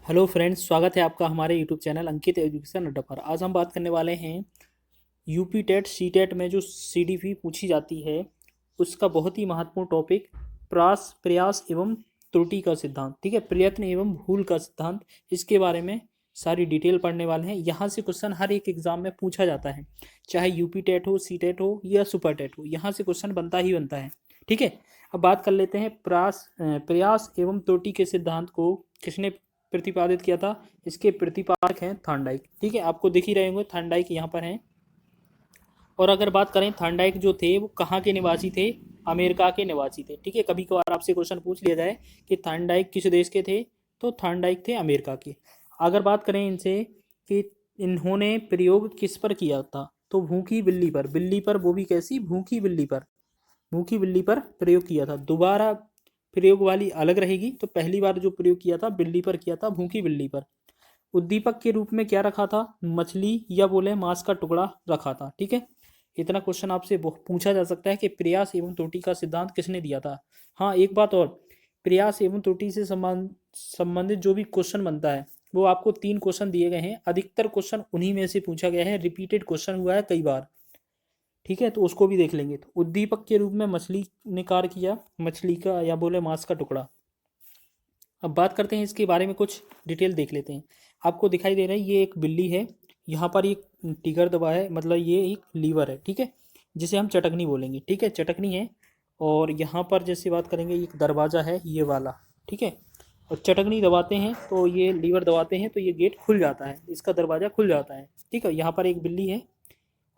Hello friends, स्वागत है आपका हमारे यूट्यूब चैनल अंकित एजुकेशन अड्डा पर। आज हम बात करने वाले हैं यूपी टेट सी टेट में जो सीडीपी पूछी जाती है उसका बहुत ही महत्वपूर्ण टॉपिक प्रयास एवं त्रुटि का सिद्धांत। ठीक है, प्रयत्न एवं भूल का सिद्धांत, इसके बारे में सारी डिटेल पढ़ने वाले हैं। यहाँ से क्वेश्चन हर एक एग्जाम में पूछा जाता है, चाहे यूपी टेट हो, सी टेट हो या सुपर टेट हो, यहाँ से क्वेश्चन बनता ही बनता है। ठीक है, अब बात कर लेते हैं प्रयास एवं त्रुटि के सिद्धांत को किसने प्रतिपादित किया था। इसके प्रतिपादक हैं थॉर्नडाइक। ठीक है, आपको दिख ही रहे होंगे थॉर्नडाइक यहाँ पर हैं। और अगर बात करें थॉर्नडाइक जो थे वो कहाँ के निवासी थे, अमेरिका के निवासी थे। ठीक है, कभी कभार आपसे क्वेश्चन पूछ लिया जाए कि थॉर्नडाइक किस देश के थे, तो थॉर्नडाइक थे अमेरिका के। अगर बात करें इनसे कि इन्होंने प्रयोग किस पर किया था, तो भूखी बिल्ली पर। बिल्ली पर, वो भी कैसी, भूखी बिल्ली पर। भूखी बिल्ली पर प्रयोग किया था। दोबारा प्रयोग वाली अलग रहेगी, तो पहली बार जो प्रयोग किया था बिल्ली पर किया था, भूखी बिल्ली पर। उद्दीपक के रूप में क्या रखा था, मछली या बोले मांस का टुकड़ा रखा था। ठीक है, इतना क्वेश्चन आपसे पूछा जा सकता है कि प्रयास एवं त्रुटि का सिद्धांत किसने दिया था। हाँ, एक बात और, प्रयास एवं त्रुटि से संबंधित जो भी क्वेश्चन बनता है वो आपको 3 क्वेश्चन दिए गए हैं। अधिकतर क्वेश्चन उन्हीं में से पूछा गया है, रिपीटेड क्वेश्चन हुआ है कई बार। ठीक है, तो उसको भी देख लेंगे। तो उद्दीपक के रूप में मछली ने कार्य किया, मछली का या बोले मांस का टुकड़ा। अब बात करते हैं इसके बारे में, कुछ डिटेल देख लेते हैं। आपको दिखाई दे रहा है ये एक बिल्ली है, यहाँ पर एक टिगर दबा है, मतलब ये एक लीवर है। ठीक है, जिसे हम चटकनी बोलेंगे। ठीक है, चटकनी है। और यहाँ पर जैसे बात करेंगे एक दरवाज़ा है ये वाला। ठीक है, और चटकनी दबाते हैं तो ये लीवर दबाते हैं तो ये गेट खुल जाता है, इसका दरवाज़ा खुल जाता है। ठीक है, यहाँ पर एक बिल्ली है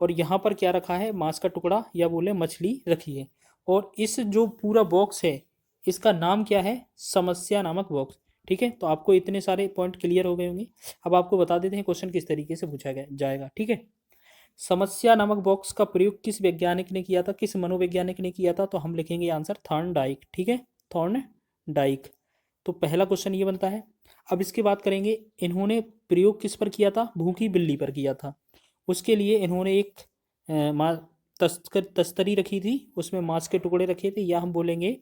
और यहाँ पर क्या रखा है, मांस का टुकड़ा या बोले मछली रखी है। और इस जो पूरा बॉक्स है इसका नाम क्या है, समस्या नामक बॉक्स। ठीक है, तो आपको इतने सारे पॉइंट क्लियर हो गए होंगे। अब आपको बता देते हैं क्वेश्चन किस तरीके से पूछा गया जाएगा। ठीक है, समस्या नामक बॉक्स का प्रयोग किस वैज्ञानिक ने किया था, किस मनोवैज्ञानिक ने किया था, तो हम लिखेंगे आंसर थॉर्नडाइक। ठीक है, थॉर्नडाइक। तो पहला क्वेश्चन ये बनता है। अब इसकी बात करेंगे, इन्होंने प्रयोग किस पर किया था, भूखी बिल्ली पर किया था। उसके लिए इन्होंने एक तस्तरी रखी थी, उसमें मांस के टुकड़े रखे थे, या हम बोलेंगे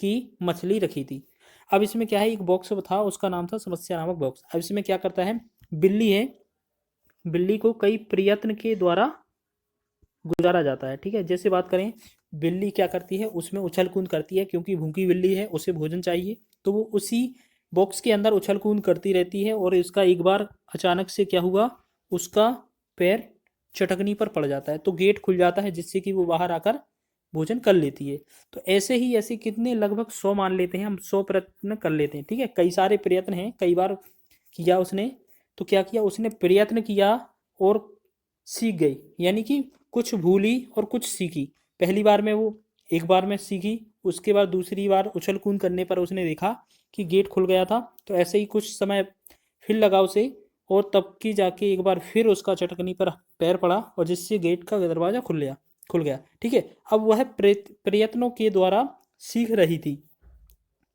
कि मछली रखी थी। अब इसमें क्या है, एक बॉक्स था, उसका नाम था समस्या नामक बॉक्स। अब इसमें क्या करता है, बिल्ली है, बिल्ली को कई प्रयत्न के द्वारा गुजारा जाता है। ठीक है, जैसे बात करें, बिल्ली क्या करती है, उसमें उछल कूद करती है, क्योंकि भूखी बिल्ली है, उसे भोजन चाहिए, तो वो उसी बॉक्स के अंदर उछल कूद करती रहती है। और इसका एक बार अचानक से क्या हुआ, उसका पैर चटकनी पर पड़ जाता है, तो गेट खुल जाता है, जिससे कि वो बाहर आकर भोजन कर लेती है। तो ऐसे कितने, लगभग 100 मान लेते हैं हम, 100 प्रयत्न कर लेते हैं। ठीक है, कई सारे प्रयत्न हैं, कई बार किया उसने। तो क्या किया उसने, प्रयत्न किया और सीख गई, यानी कि कुछ भूली और कुछ सीखी। पहली बार में वो एक बार में सीखी, उसके बाद दूसरी बार उछल कूद करने पर उसने देखा कि गेट खुल गया था, तो ऐसे ही कुछ समय फिर लगा उसे, और तब की जाके एक बार फिर उसका चटकनी पर पैर पड़ा, और जिससे गेट का दरवाज़ा खुल गया। ठीक है, अब वह प्रयत्नों के द्वारा सीख रही थी,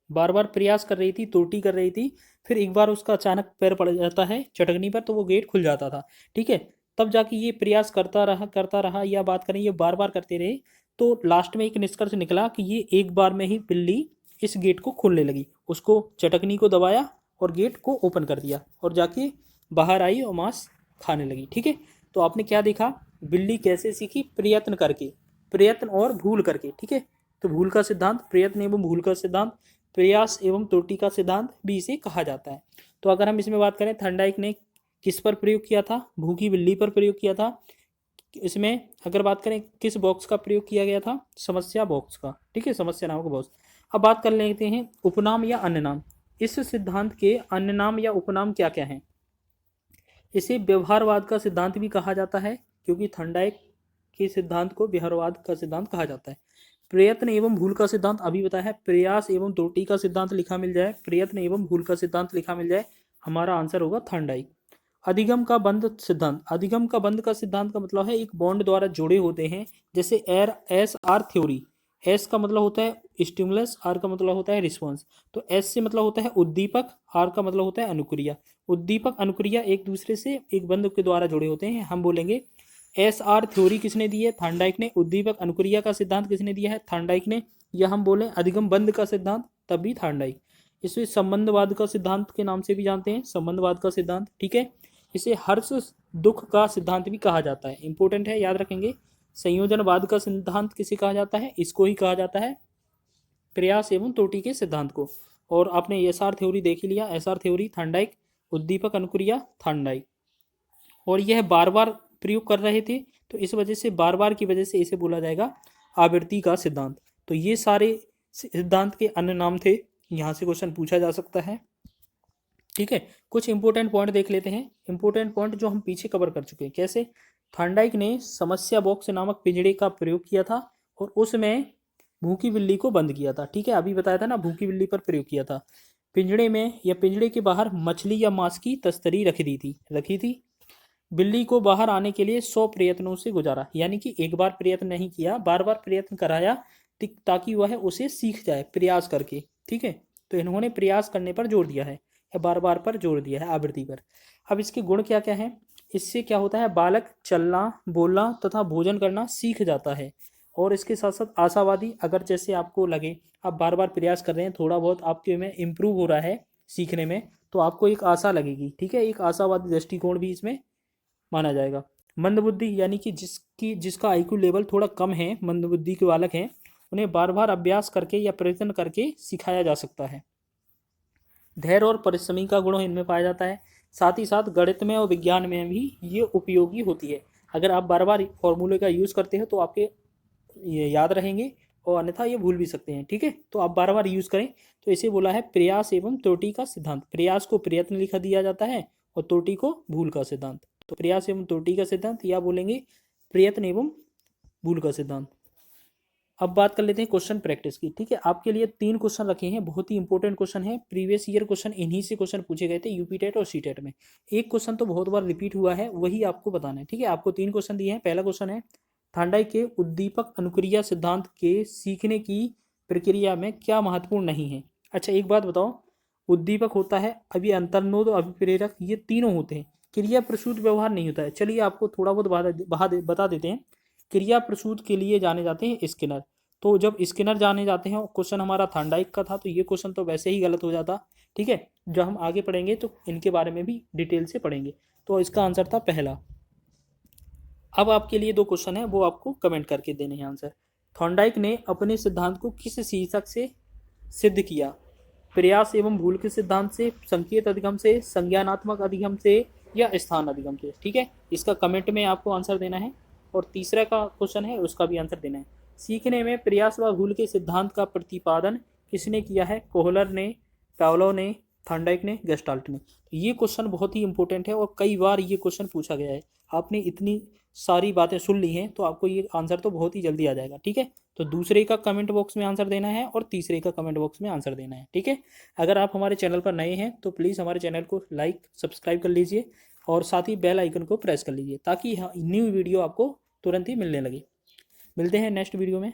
बार बार प्रयास कर रही थी, त्रुटि कर रही थी, फिर एक बार उसका अचानक पैर पड़ जाता है चटकनी पर, तो वो गेट खुल जाता था। ठीक है, तब जाके ये प्रयास करता रहा, या बात करें ये बार बार करते रहे, तो लास्ट में एक निष्कर्ष निकला कि ये एक बार में ही बिल्ली इस गेट को खोलने लगी, उसको चटकनी को दबाया और गेट को ओपन कर दिया, और जाके बाहर आई और मांस खाने लगी। ठीक है, तो आपने क्या देखा, बिल्ली कैसे सीखी, प्रयत्न करके, प्रयत्न और भूल करके। ठीक है, तो भूल का सिद्धांत, प्रयत्न एवं भूल का सिद्धांत, प्रयास एवं त्रुटि का सिद्धांत भी इसे कहा जाता है। तो अगर हम इसमें बात करें, थॉर्नडाइक ने किस पर प्रयोग किया था, भूखी बिल्ली पर प्रयोग किया था। इसमें अगर बात करें किस बॉक्स का प्रयोग किया गया था, समस्या बॉक्स का। ठीक है, समस्या नामक बॉक्स। अब बात कर लेते हैं उपनाम या अन्य नाम। इस सिद्धांत के अन्य नाम या उपनाम क्या क्या हैं। इसे व्यवहारवाद का सिद्धांत भी कहा जाता है, क्योंकि थॉर्नडाइक के सिद्धांत को व्यवहारवाद का सिद्धांत कहा जाता है। प्रयत्न एवं भूल का सिद्धांत अभी बताया है, प्रयास एवं त्रुटि का सिद्धांत लिखा मिल जाए, प्रयत्न एवं भूल का सिद्धांत लिखा मिल जाए, हमारा आंसर होगा थॉर्नडाइक। अधिगम का बंध सिद्धांत। अधिगम का बंध का सिद्धांत का मतलब है एक बॉन्ड द्वारा जुड़े होते हैं, जैसे एस आर थ्योरी। एस का मतलब होता है स्टिमुलस, आर का मतलब होता है रिस्पॉन्स। तो एस से मतलब होता है उद्दीपक, आर का मतलब होता है अनुक्रिया। उद्दीपक अनुक्रिया एक दूसरे से एक बंध के द्वारा जुड़े होते हैं। हम बोलेंगे एस आर थ्योरी किसने दी है, थॉर्नडाइक ने। उद्दीपक अनुक्रिया का सिद्धांत किसने दिया है, थॉर्नडाइक ने। या हम बोले अधिगम बंध का सिद्धांत, तब भी थॉर्नडाइक। इसे संबंधवाद का सिद्धांत के नाम से भी जानते हैं, संबंधवाद का सिद्धांत, ठीक है। इसे हर्ष दुख का सिद्धांत भी कहा जाता है, इंपॉर्टेंट है, याद रखेंगे। संयोजनवाद का सिद्धांत किसे कहा जाता है, इसको ही कहा जाता है प्रयास एवं त्रुटि के सिद्धांत को। और आपने एसआर थ्योरी देख ही लिया, एसआर थ्योरी, थॉर्नडाइक, उद्दीपक अनुक्रिया, थॉर्नडाइक। और यह बार बार प्रयोग कर रहे थे, तो इस वजह से बार बार की वजह से इसे बोला जाएगा आवृत्ति का सिद्धांत। तो ये सारे सिद्धांत के अन्य नाम थे, यहाँ से क्वेश्चन पूछा जा सकता है, ठीक है। कुछ इंपॉर्टेंट पॉइंट देख लेते हैं, इंपॉर्टेंट पॉइंट जो हम पीछे कवर कर चुके हैं। कैसे? थॉर्नडाइक ने समस्या बॉक्स नामक पिंजड़े का प्रयोग किया था और उसमें भूखी बिल्ली को बंद किया था, ठीक है। अभी बताया था ना, भूखी बिल्ली पर प्रयोग किया था। पिंजड़े में या पिंजड़े के बाहर मछली या मांस की तस्करी रखी थी। बिल्ली को बाहर आने के लिए 100 प्रयत्नों से गुजारा, यानी कि एक बार प्रयत्न नहीं किया, बार बार प्रयत्न कराया ताकि वह उसे सीख जाए प्रयास करके, ठीक है। तो इन्होंने प्रयास करने पर जोर दिया है या बार बार पर जोर दिया है, आवृत्ति पर। अब इसके गुण क्या क्या हैं? इससे क्या होता है, बालक चलना, बोलना तथा भोजन करना सीख जाता है। और इसके साथ साथ आशावादी, अगर जैसे आपको लगे आप बार बार प्रयास कर रहे हैं, थोड़ा बहुत आपके में इम्प्रूव हो रहा है सीखने में, तो आपको एक आशा लगेगी, ठीक है। एक आशावादी दृष्टिकोण भी इसमें माना जाएगा। मंदबुद्धि, यानी कि जिसका आईक्यू लेवल थोड़ा कम है, मंदबुद्धि के बालक हैं, उन्हें बार बार अभ्यास करके या प्रयत्न करके सिखाया जा सकता है। धैर्य और परिश्रमी का गुण इनमें पाया जाता है। साथ ही साथ गणित में और विज्ञान में भी ये उपयोगी होती है। अगर आप बार बार फॉर्मूले का यूज़ करते हो तो आपके ये याद रहेंगे, और अन्यथा ये भूल भी सकते हैं, ठीक है। तो आप बार बार यूज़ करें। तो इसे बोला है प्रयास एवं त्रुटि का सिद्धांत। प्रयास को प्रयत्न लिखा दिया जाता है और त्रुटि को भूल का सिद्धांत। तो प्रयास एवं त्रुटि का सिद्धांत, या बोलेंगे प्रयत्न एवं भूल का सिद्धांत। अब बात कर लेते हैं क्वेश्चन प्रैक्टिस की, ठीक है। आपके लिए 3 क्वेश्चन रखे हैं, बहुत ही इंपॉर्टेंट क्वेश्चन है। प्रीवियस ईयर क्वेश्चन इन्हीं से क्वेश्चन पूछे गए थे यूपी टेट और सी टेट में। एक क्वेश्चन तो बहुत बार रिपीट हुआ है, वही आपको बताना है, ठीक है। आपको 3 क्वेश्चन दिए हैं। पहला क्वेश्चन है, थॉर्नडाइक के उद्दीपक अनुक्रिया सिद्धांत के सीखने की प्रक्रिया में क्या महत्वपूर्ण नहीं है। अच्छा एक बात बताओ, उद्दीपक होता है, अभी अंतर्नोद, अभिप्रेरक, ये तीनों होते हैं, क्रिया प्रसूत व्यवहार नहीं होता है। चलिए आपको थोड़ा बहुत बता देते हैं। क्रिया प्रसूत के लिए जाने जाते हैं स्किनर। तो जब स्किनर जाने जाते हैं, क्वेश्चन हमारा थॉर्नडाइक का था, तो ये क्वेश्चन तो वैसे ही गलत हो जाता, ठीक है। जब हम आगे पढ़ेंगे तो इनके बारे में भी डिटेल से पढ़ेंगे। तो इसका आंसर था पहला। अब आपके लिए 2 क्वेश्चन है, वो आपको कमेंट करके देने हैं आंसर। थॉर्नडाइक ने अपने सिद्धांत को किस शीर्षक से सिद्ध किया? प्रयास एवं भूल के सिद्धांत से, संकेत अधिगम से, संज्ञानात्मक अधिगम से, या स्थान अधिगम से, ठीक है। इसका कमेंट में आपको आंसर देना है। और तीसरा का क्वेश्चन है, उसका भी आंसर देना है। सीखने में प्रयास व भूल के सिद्धांत का प्रतिपादन किसने किया है? कोहलर ने, पावलोव ने, थॉर्नडाइक ने, गेस्टाल्ट ने। ये क्वेश्चन बहुत ही इंपॉर्टेंट है और कई बार ये क्वेश्चन पूछा गया है। आपने इतनी सारी बातें सुन ली हैं तो आपको ये आंसर तो बहुत ही जल्दी आ जाएगा, ठीक है। तो दूसरे का कमेंट बॉक्स में आंसर देना है और तीसरे का कमेंट बॉक्स में आंसर देना है, ठीक है। अगर आप हमारे चैनल पर नए हैं तो प्लीज़ हमारे चैनल को लाइक सब्सक्राइब कर लीजिए और साथ ही बेल आइकन को प्रेस कर लीजिए, ताकि न्यू वीडियो आपको तुरंत ही मिलने लगे। मिलते हैं नेक्स्ट वीडियो में।